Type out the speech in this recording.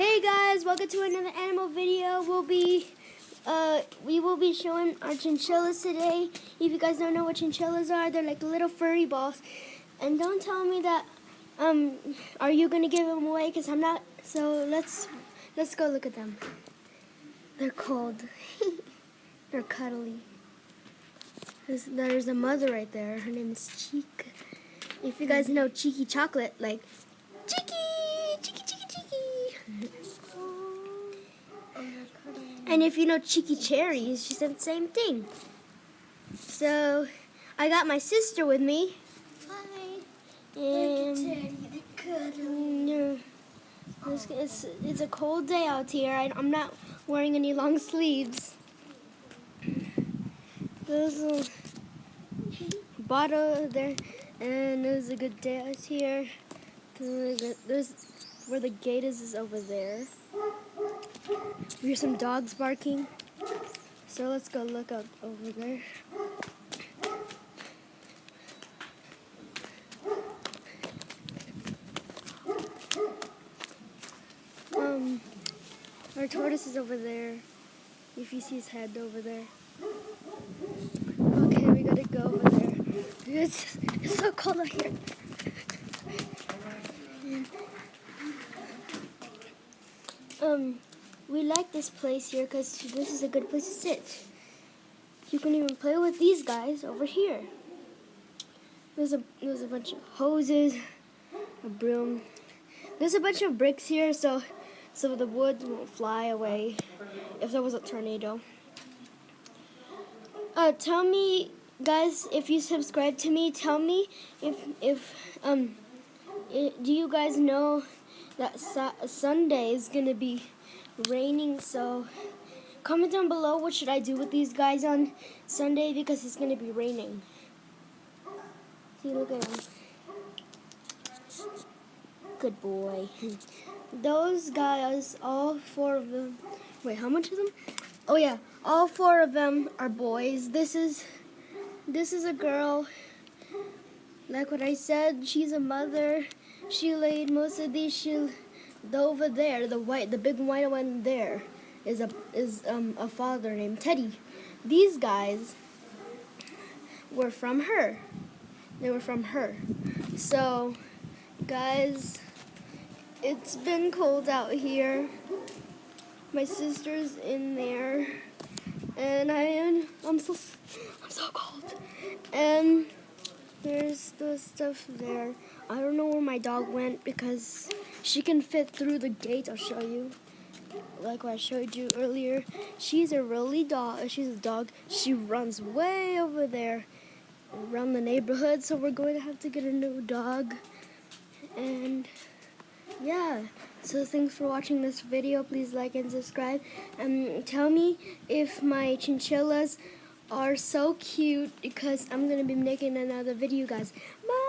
Hey guys, welcome to another animal video. We will be showing our chinchillas today. If you guys don't know what chinchillas are, they're like little furry balls. And don't tell me that are you gonna give them away? Cause I'm not. So let's go look at them. They're cold. They're cuddly. There's a mother right there. Her name is Cheek. If you guys know Cheeky Chocolate, like Cheeky. And if you know Cheeky Cherries, she said the same thing. So, I got my sister with me. Hi. And it's a cold day out here. I'm not wearing any long sleeves. There's a bottle there, and there's a good day out here. There's where the gate is over there. We hear some dogs barking, so let's go look up over there. Our tortoise is over there. If you see his head over there. Okay, we gotta go over there. It's so cold out here. We like this place here because this is a good place to sit. You can even play with these guys over here. There's a bunch of hoses, a broom. There's a bunch of bricks here, so the wood won't fly away if there was a tornado. Tell me, guys, if you subscribe to me, tell me do you guys know that Sunday is gonna be raining? So comment down below what should I do with these guys on Sunday because it's gonna be raining. See, look at him. Good boy. Those guys, all four of them. Wait, how much of them? Oh yeah, all four of them are boys. This is a girl. Like what I said, she's a mother. She laid most of these. Over there, the big white one there, is a father named Teddy. These guys were from her. They were from her. So, guys, it's been cold out here. My sister's in there, and I'm so cold. And there's the stuff there. I don't know where my dog went because she can fit through the gate. I'll show you. Like what I showed you earlier. She's a dog. She runs way over there around the neighborhood. So we're going to have to get a new dog. And yeah. So thanks for watching this video. Please like and subscribe. And tell me if my chinchillas are so cute because I'm going to be making another video, guys. Bye.